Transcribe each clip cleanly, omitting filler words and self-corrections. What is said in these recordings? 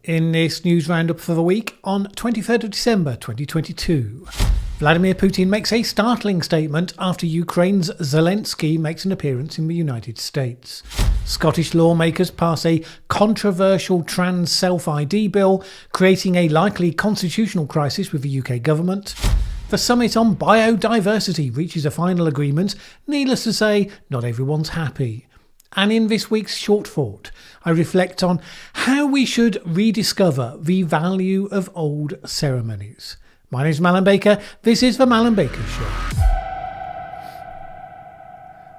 In this news roundup for the week on 23rd of December 2022, Vladimir Putin makes a startling statement after Ukraine's Zelensky makes an appearance in the United States. Scottish lawmakers pass a controversial trans self-ID bill, creating a likely constitutional crisis with the UK government. The summit on biodiversity reaches a final agreement. Needless to say, not everyone's happy. And in this week's Short Thought, I reflect on how we should rediscover the value of old ceremonies. My name is Mallen Baker. This is the Mallen Baker Show.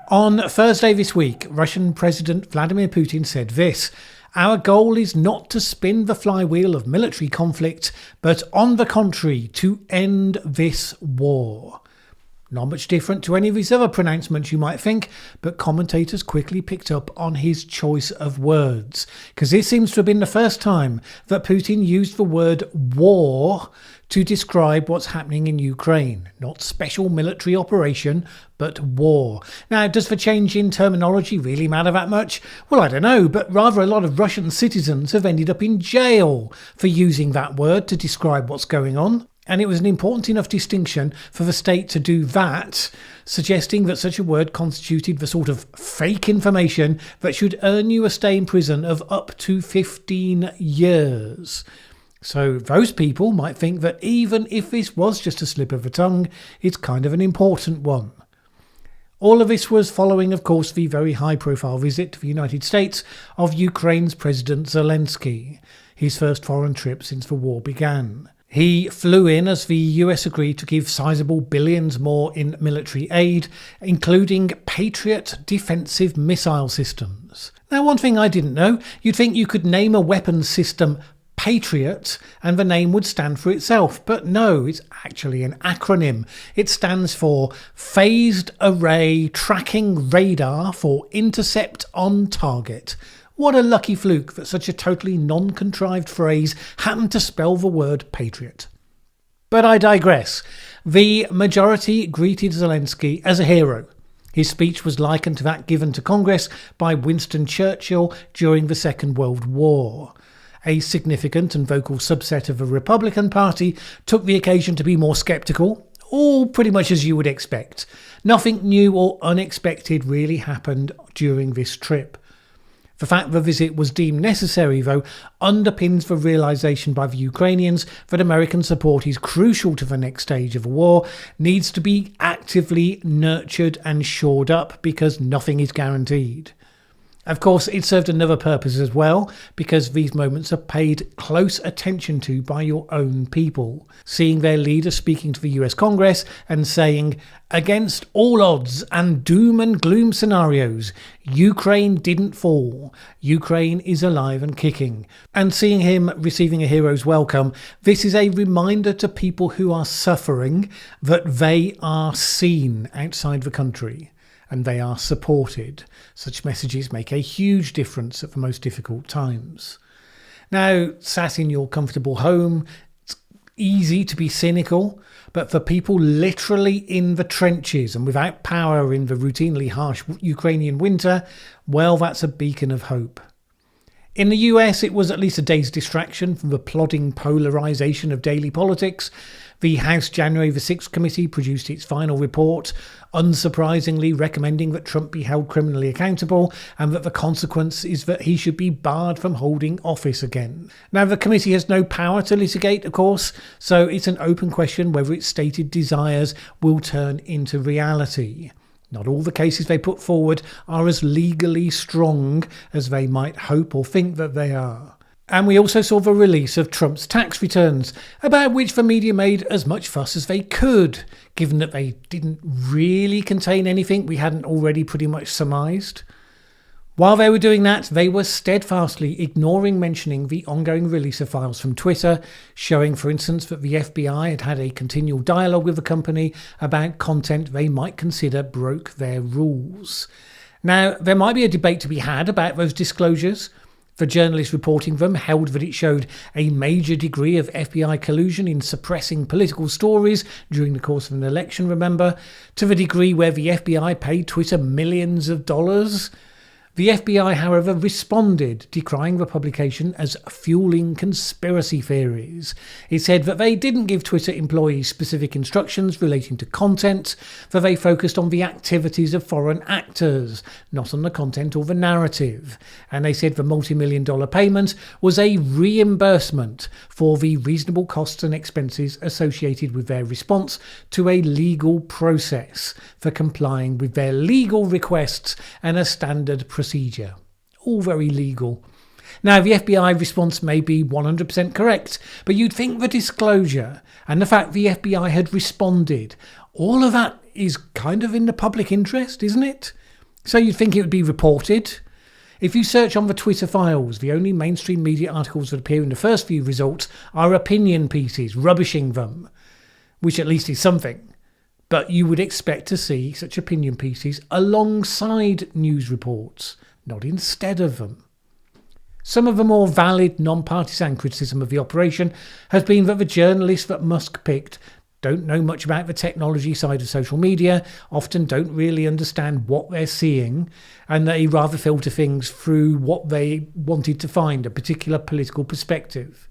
On Thursday this week, Russian President Vladimir Putin said this: "Our goal is not to spin the flywheel of military conflict, but on the contrary, to end this war." Not much different to any of his other pronouncements, you might think, but commentators quickly picked up on his choice of words, because this seems to have been the first time that Putin used the word war to describe what's happening in Ukraine. Not special military operation, but war. Now, does the change in terminology really matter that much? Well, I don't know, but rather a lot of Russian citizens have ended up in jail for using that word to describe what's going on. And it was an important enough distinction for the state to do that, suggesting that such a word constituted the sort of fake information that should earn you a stay in prison of up to 15 years. So those people might think that even if this was just a slip of the tongue, it's kind of an important one. All of this was following, of course, the very high-profile visit to the United States of Ukraine's President Zelensky, his first foreign trip since the war began. He flew in as the US agreed to give sizable billions more in military aid, including Patriot defensive missile systems. Now, one thing I didn't know, you'd think you could name a weapons system Patriot and the name would stand for itself, but no, it's actually an acronym. It stands for Phased Array Tracking Radar for Intercept on Target. What a lucky fluke that such a totally non-contrived phrase happened to spell the word patriot. But I digress. The majority greeted Zelensky as a hero. His speech was likened to that given to Congress by Winston Churchill during the Second World War. A significant and vocal subset of the Republican Party took the occasion to be more sceptical, all pretty much as you would expect. Nothing new or unexpected really happened during this trip. The fact the visit was deemed necessary, though, underpins the realisation by the Ukrainians that American support is crucial to the next stage of the war, needs to be actively nurtured and shored up because nothing is guaranteed. Of course, it served another purpose as well, because these moments are paid close attention to by your own people, seeing their leader speaking to the US Congress and saying, "Against all odds and doom and gloom scenarios, Ukraine didn't fall. Ukraine is alive and kicking." And seeing him receiving a hero's welcome, this is a reminder to people who are suffering that they are seen outside the country. And they are supported. Such messages make a huge difference at the most difficult times. Now, sat in your comfortable home, it's easy to be cynical, but for people literally in the trenches and without power in the routinely harsh Ukrainian winter, well, that's a beacon of hope. In the US, it was at least a day's distraction from the plodding polarisation of daily politics. The House January the 6th committee produced its final report, unsurprisingly recommending that Trump be held criminally accountable and that the consequence is that he should be barred from holding office again. Now, the committee has no power to litigate, of course, so it's an open question whether its stated desires will turn into reality. Not all the cases they put forward are as legally strong as they might hope or think that they are. And we also saw the release of Trump's tax returns, about which the media made as much fuss as they could, given that they didn't really contain anything we hadn't already pretty much surmised. While they were doing that, they were steadfastly ignoring mentioning the ongoing release of files from Twitter, showing, for instance, that the FBI had had a continual dialogue with the company about content they might consider broke their rules. Now, there might be a debate to be had about those disclosures. The journalists reporting them held that it showed a major degree of FBI collusion in suppressing political stories during the course of an election, remember, to the degree where the FBI paid Twitter millions of dollars. The FBI, however, responded, decrying the publication as fueling conspiracy theories. It said that they didn't give Twitter employees specific instructions relating to content, that they focused on the activities of foreign actors, not on the content or the narrative. And they said the multi-million-dollar payment was a reimbursement for the reasonable costs and expenses associated with their response to a legal process for complying with their legal requests and a standard procedure. All very legal. Now, the FBI response may be 100% correct, but you'd think the disclosure and the fact the FBI had responded, all of that is kind of in the public interest, isn't it? So you'd think it would be reported. If you search on the Twitter files, the only mainstream media articles that appear in the first few results are opinion pieces, rubbishing them, which at least is something. But you would expect to see such opinion pieces alongside news reports, not instead of them. Some of the more valid non-partisan criticism of the operation has been that the journalists that Musk picked don't know much about the technology side of social media, often don't really understand what they're seeing, and they rather filter things through what they wanted to find, a particular political perspective.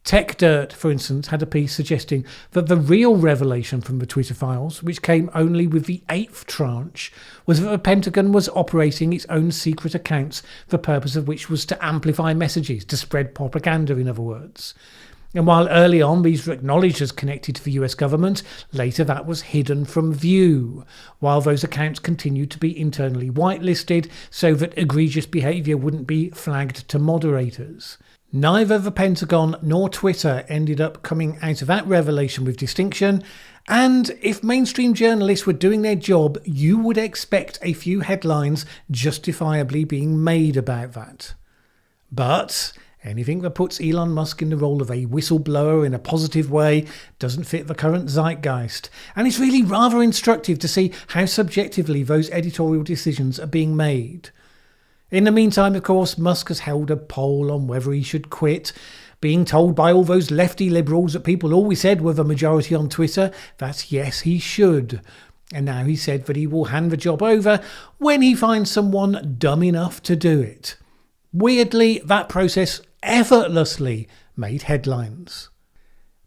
Tech Dirt, for instance, had a piece suggesting that the real revelation from the Twitter files, which came only with the 8th tranche, was that the Pentagon was operating its own secret accounts, the purpose of which was to amplify messages, to spread propaganda, in other words. And while early on these were acknowledged as connected to the US government, later that was hidden from view, while those accounts continued to be internally whitelisted so that egregious behaviour wouldn't be flagged to moderators. Neither the Pentagon nor Twitter ended up coming out of that revelation with distinction, and if mainstream journalists were doing their job, you would expect a few headlines justifiably being made about that. But anything that puts Elon Musk in the role of a whistleblower in a positive way doesn't fit the current zeitgeist, and it's really rather instructive to see how subjectively those editorial decisions are being made. In the meantime, of course, Musk has held a poll on whether he should quit, being told by all those lefty liberals that people always said were the majority on Twitter that yes, he should. And now he said that he will hand the job over when he finds someone dumb enough to do it. Weirdly, that process effortlessly made headlines.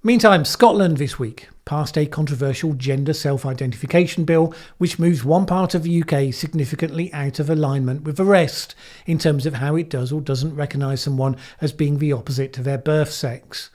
Meantime, Scotland this week passed a controversial gender self-identification bill which moves one part of the UK significantly out of alignment with the rest in terms of how it does or doesn't recognise someone as being the opposite to their birth sex.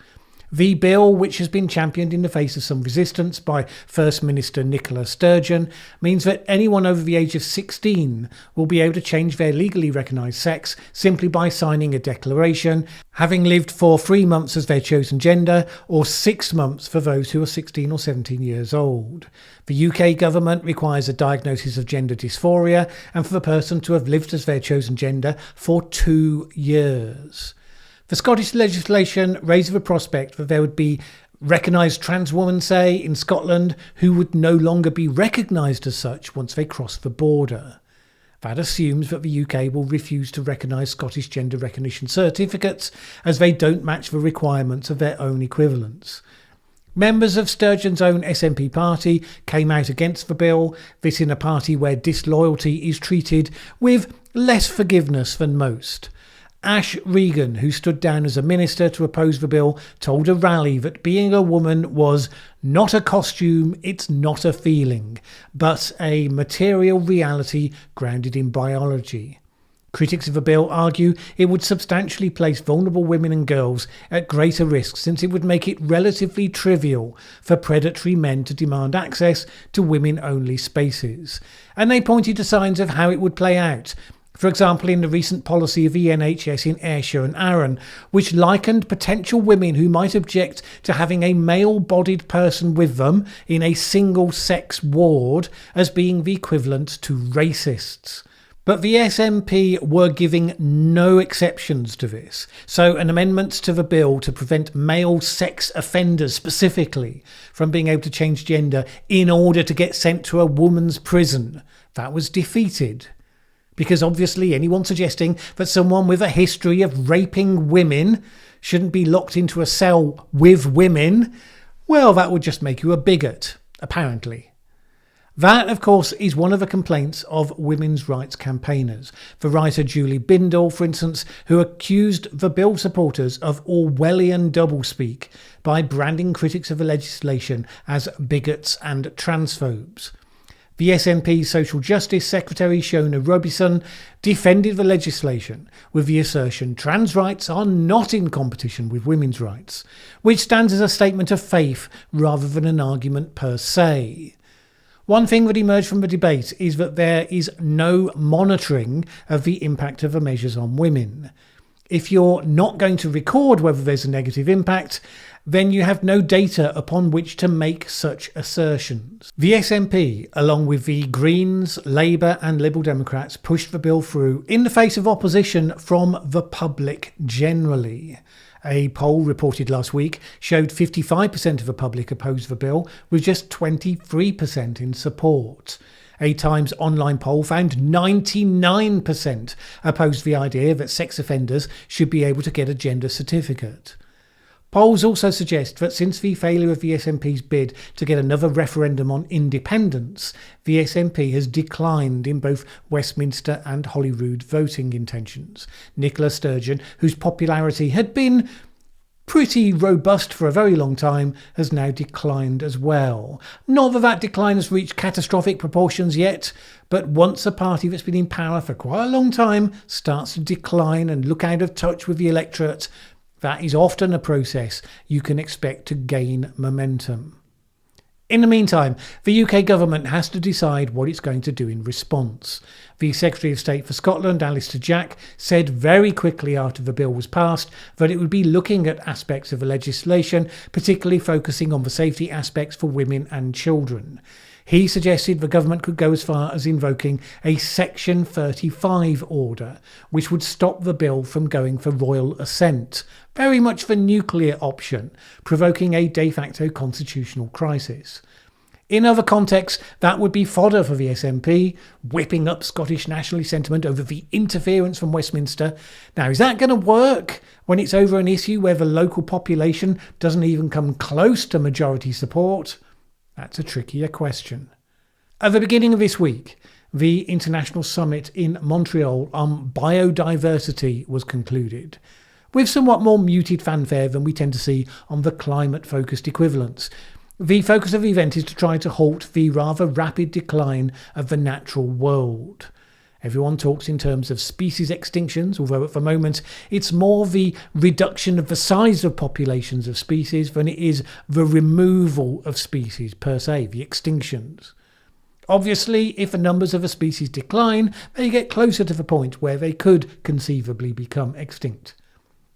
The bill, which has been championed in the face of some resistance by First Minister Nicola Sturgeon, means that anyone over the age of 16 will be able to change their legally recognised sex simply by signing a declaration, having lived for 3 months as their chosen gender, or 6 months for those who are 16 or 17 years old. The UK government requires a diagnosis of gender dysphoria and for the person to have lived as their chosen gender for 2 years. The Scottish legislation raises the prospect that there would be recognised trans women, say, in Scotland, who would no longer be recognised as such once they cross the border. That assumes that the UK will refuse to recognise Scottish gender recognition certificates as they don't match the requirements of their own equivalents. Members of Sturgeon's own SNP party came out against the bill, this in a party where disloyalty is treated with less forgiveness than most. Ash Regan, who stood down as a minister to oppose the bill, told a rally that being a woman was not a costume, it's not a feeling, but a material reality grounded in biology. Critics of the bill argue it would substantially place vulnerable women and girls at greater risk since it would make it relatively trivial for predatory men to demand access to women-only spaces. And they pointed to signs of how it would play out. For example, in the recent policy of the NHS in Ayrshire and Arran, which likened potential women who might object to having a male-bodied person with them in a single-sex ward as being the equivalent to racists. But the SNP were giving no exceptions to this, so an amendment to the bill to prevent male sex offenders specifically from being able to change gender in order to get sent to a woman's prison, that was defeated. Because obviously anyone suggesting that someone with a history of raping women shouldn't be locked into a cell with women, well, that would just make you a bigot, apparently. That, of course, is one of the complaints of women's rights campaigners. The writer Julie Bindel, for instance, who accused the bill supporters of Orwellian doublespeak by branding critics of the legislation as bigots and transphobes. The SNP's Social Justice Secretary Shona Robison defended the legislation with the assertion trans rights are not in competition with women's rights, which stands as a statement of faith rather than an argument per se. One thing that emerged from the debate is that there is no monitoring of the impact of the measures on women. If you're not going to record whether there's a negative impact, then you have no data upon which to make such assertions. The SNP, along with the Greens, Labour and Liberal Democrats, pushed the bill through in the face of opposition from the public generally. A poll reported last week showed 55% of the public opposed the bill, with just 23% in support. A Times online poll found 99% opposed the idea that sex offenders should be able to get a gender certificate. Polls also suggest that since the failure of the SNP's bid to get another referendum on independence, the SNP has declined in both Westminster and Holyrood voting intentions. Nicola Sturgeon, whose popularity had been pretty robust for a very long time, has now declined as well. Not that that decline has reached catastrophic proportions yet, but once a party that's been in power for quite a long time starts to decline and look out of touch with the electorate, that is often a process you can expect to gain momentum. In the meantime, the UK government has to decide what it's going to do in response. The Secretary of State for Scotland, Alistair Jack, said very quickly after the bill was passed that it would be looking at aspects of the legislation, particularly focusing on the safety aspects for women and children. He suggested the government could go as far as invoking a Section 35 order, which would stop the bill from going for royal assent, very much the nuclear option, provoking a de facto constitutional crisis. In other contexts, that would be fodder for the SNP, whipping up Scottish nationalist sentiment over the interference from Westminster. Now, is that going to work when it's over an issue where the local population doesn't even come close to majority support? That's a trickier question. At the beginning of this week, the International Summit in Montreal on biodiversity was concluded, with somewhat more muted fanfare than we tend to see on the climate-focused equivalents. The focus of the event is to try to halt the rather rapid decline of the natural world. Everyone talks in terms of species extinctions, although at the moment it's more the reduction of the size of populations of species than it is the removal of species per se, the extinctions. Obviously, if the numbers of a species decline, they get closer to the point where they could conceivably become extinct.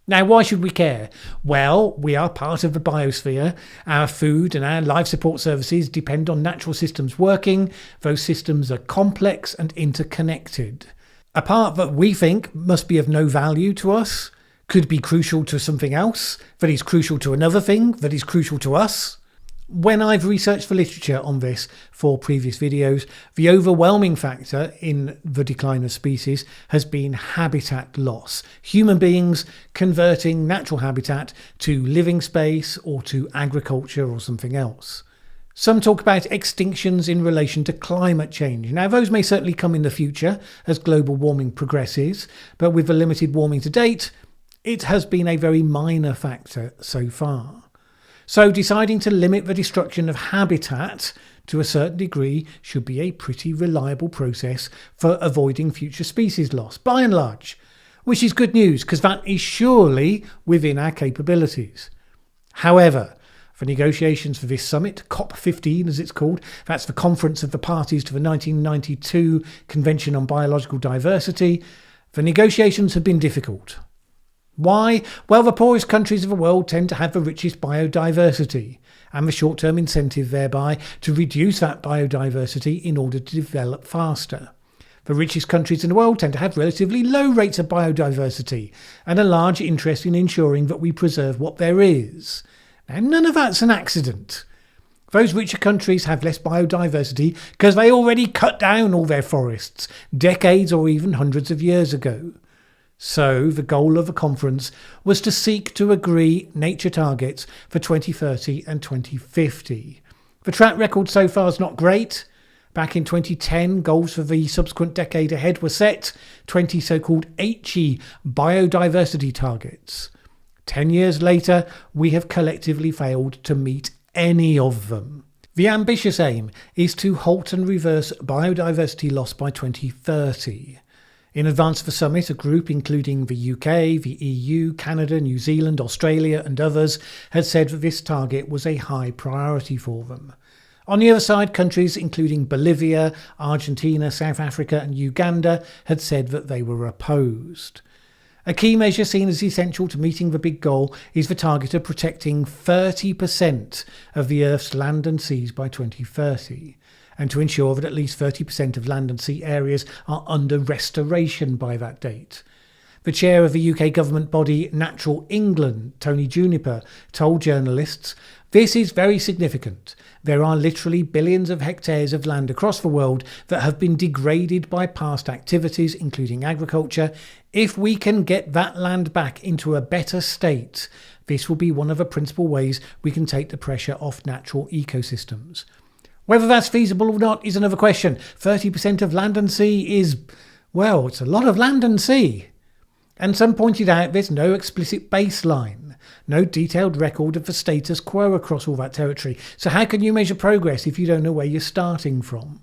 Now, why should we care? Well, we are part of the biosphere. Our food and our life support services depend on natural systems working. Those systems are complex and interconnected. A part that we think must be of no value to us could be crucial to something else, that is crucial to another thing, that is crucial to us. When I've researched the literature on this for previous videos, the overwhelming factor in the decline of species has been habitat loss. Human beings converting natural habitat to living space or to agriculture or something else. Some talk about extinctions in relation to climate change. Now, those may certainly come in the future as global warming progresses, but with the limited warming to date, it has been a very minor factor so far. So deciding to limit the destruction of habitat to a certain degree should be a pretty reliable process for avoiding future species loss, by and large, which is good news because that is surely within our capabilities. However, for negotiations for this summit, COP15 as it's called, that's the conference of the parties to the 1992 Convention on Biological Diversity, the negotiations have been difficult. Why? Well, the poorest countries of the world tend to have the richest biodiversity, and the short-term incentive thereby to reduce that biodiversity in order to develop faster. The richest countries in the world tend to have relatively low rates of biodiversity and a large interest in ensuring that we preserve what there is. Now, none of that's an accident. Those richer countries have less biodiversity because they already cut down all their forests decades or even hundreds of years ago. So the goal of the conference was to seek to agree nature targets for 2030 and 2050. The track record so far is not great, Back in 2010, goals for the subsequent decade ahead were set, 20 so-called HE biodiversity targets. 10 years later, we have collectively failed to meet any of them. The ambitious aim is to halt and reverse biodiversity loss by 2030. In advance of the summit, a group including the UK, the EU, Canada, New Zealand, Australia and others had said that this target was a high priority for them. On the other side, countries including Bolivia, Argentina, South Africa and Uganda had said that they were opposed. A key measure seen as essential to meeting the big goal is the target of protecting 30% of the Earth's land and seas by 2030, and to ensure that at least 30% of land and sea areas are under restoration by that date. The chair of the UK government body Natural England, Tony Juniper, told journalists, "This is very significant. There are literally billions of hectares of land across the world that have been degraded by past activities, including agriculture. If we can get that land back into a better state, this will be one of the principal ways we can take the pressure off natural ecosystems." Whether that's feasible or not is another question. 30% of land and sea is, well, it's a lot of land and sea. And some pointed out there's no explicit baseline, no detailed record of the status quo across all that territory. So how can you measure progress if you don't know where you're starting from?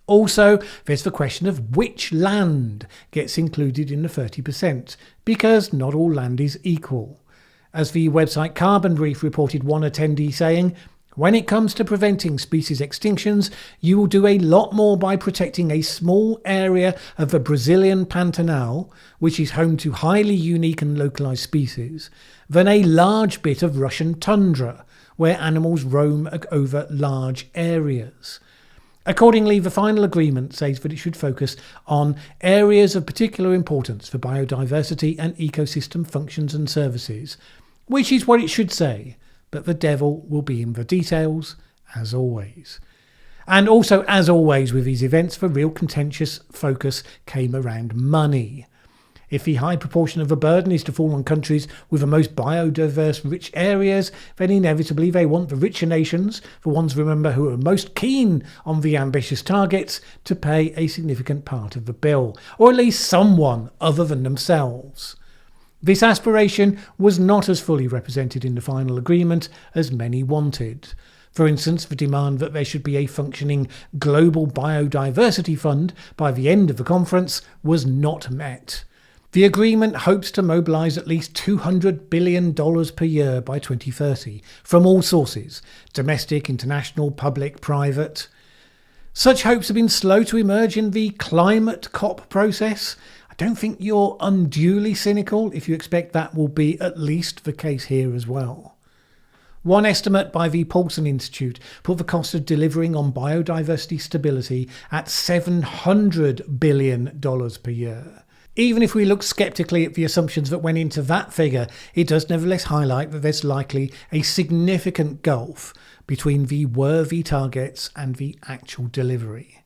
Also, there's the question of which land gets included in the 30%, because not all land is equal. As the website Carbon Brief reported one attendee saying, "When it comes to preventing species extinctions, you will do a lot more by protecting a small area of the Brazilian Pantanal, which is home to highly unique and localized species, than a large bit of Russian tundra, where animals roam over large areas." Accordingly, the final agreement says that it should focus on areas of particular importance for biodiversity and ecosystem functions and services, which is what it should say. But the devil will be in the details, as always. And also, as always with these events, the real contentious focus came around money. If the high proportion of the burden is to fall on countries with the most biodiverse rich areas, then inevitably they want the richer nations, the ones, remember, who are most keen on the ambitious targets, to pay a significant part of the bill, or at least someone other than themselves. This aspiration was not as fully represented in the final agreement as many wanted. For instance, the demand that there should be a functioning global biodiversity fund by the end of the conference was not met. The agreement hopes to mobilise at least $200 billion per year by 2030 from all sources: domestic, international, public, private. Such hopes have been slow to emerge in the climate COP process. I don't think you're unduly cynical if you expect that will be at least the case here as well. One estimate by the Paulson Institute put the cost of delivering on biodiversity stability at $700 billion per year. Even if we look sceptically at the assumptions that went into that figure, it does nevertheless highlight that there's likely a significant gulf between the worthy targets and the actual delivery.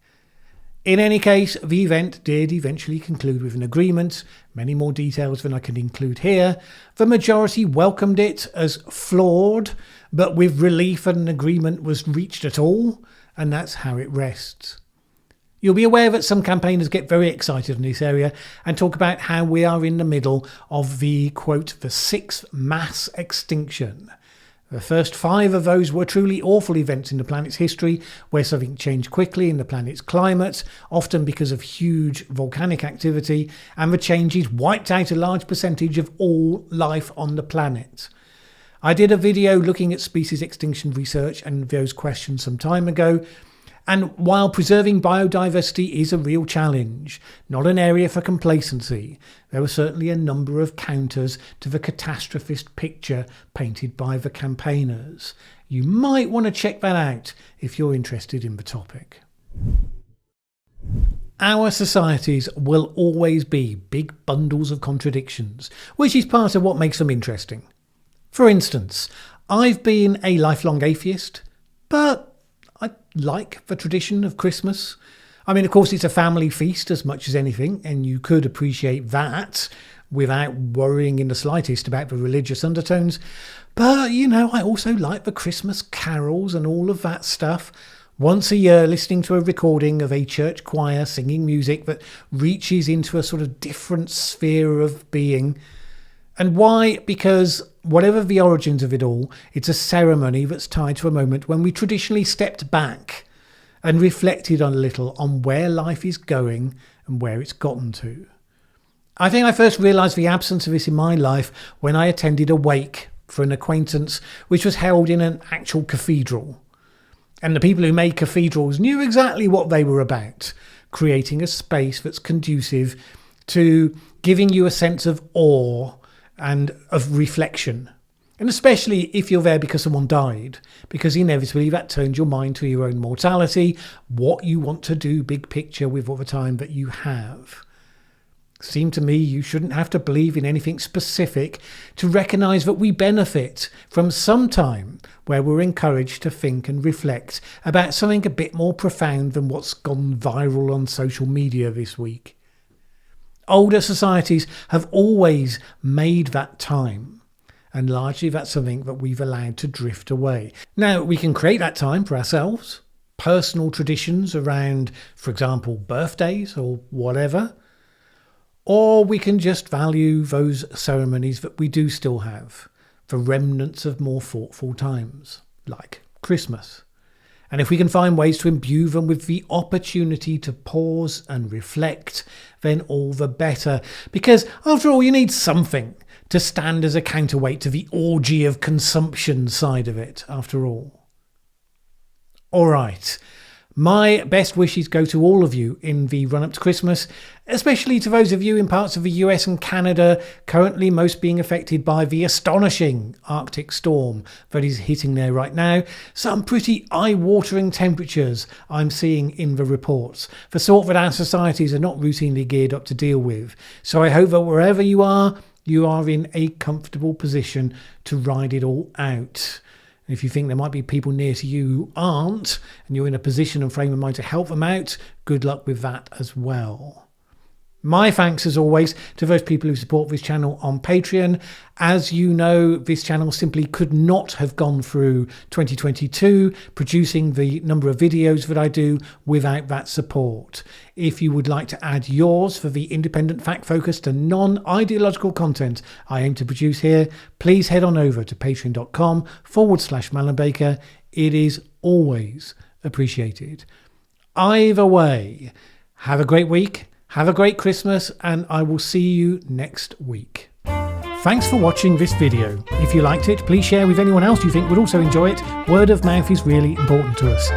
In any case, the event did eventually conclude with an agreement, many more details than I can include here. The majority welcomed it as flawed, but with relief that an agreement was reached at all, and that's how it rests. You'll be aware that some campaigners get very excited in this area and talk about how we are in the middle of the, quote, the sixth mass extinction. The first 5 of those were truly awful events in the planet's history, where something changed quickly in the planet's climate, often because of huge volcanic activity, and the changes wiped out a large percentage of all life on the planet. I did a video looking at species extinction research and those questions some time ago, and while preserving biodiversity is a real challenge, not an area for complacency, there were certainly a number of counters to the catastrophist picture painted by the campaigners. You might want to check that out if you're interested in the topic. Our societies will always be big bundles of contradictions, which is part of what makes them interesting. For instance, I've been a lifelong atheist, but I like the tradition of Christmas. I mean, of course, it's a family feast as much as anything, and you could appreciate that without worrying in the slightest about the religious undertones. But, I also like the Christmas carols and all of that stuff. Once a year, listening to a recording of a church choir singing music that reaches into a sort of different sphere of being. And why? Because whatever the origins of it all, it's a ceremony that's tied to a moment when we traditionally stepped back and reflected on a little on where life is going and where it's gotten to. I think I first realised the absence of this in my life when I attended a wake for an acquaintance which was held in an actual cathedral. And the people who made cathedrals knew exactly what they were about, creating a space that's conducive to giving you a sense of awe and of reflection. And especially if you're there because someone died, because inevitably that turns your mind to your own mortality, what you want to do, big picture, with all the time that you have. Seemed to me you shouldn't have to believe in anything specific to recognise that we benefit from some time where we're encouraged to think and reflect about something a bit more profound than what's gone viral on social media this week. Older societies have always made that time, and largely that's something that we've allowed to drift away. Now, we can create that time for ourselves, personal traditions around, for example, birthdays or whatever. Or we can just value those ceremonies that we do still have, the remnants of more thoughtful times, like Christmas. And if we can find ways to imbue them with the opportunity to pause and reflect, then all the better. Because after all, you need something to stand as a counterweight to the orgy of consumption side of it, after all. All right. My best wishes go to all of you in the run-up to Christmas, especially to those of you in parts of the US and Canada currently most being affected by the astonishing Arctic storm that is hitting there right now. Some pretty eye-watering temperatures I'm seeing in the reports, the sort that our societies are not routinely geared up to deal with. So I hope that wherever you are in a comfortable position to ride it all out. If you think there might be people near to you who aren't, and you're in a position and frame of mind to help them out, good luck with that as well. My thanks, as always, to those people who support this channel on Patreon. As you know, this channel simply could not have gone through 2022 producing the number of videos that I do without that support. If you would like to add yours for the independent, fact-focused and non-ideological content I aim to produce here, please head on over to patreon.com/Mallen Baker. It is always appreciated. Either way, have a great week. Have a great Christmas, and I will see you next week. Thanks for watching this video. If you liked it, please share with anyone else you think would also enjoy it. Word of mouth is really important to us.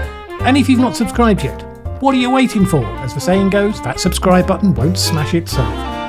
And if you've not subscribed yet, what are you waiting for? As the saying goes, that subscribe button won't smash itself.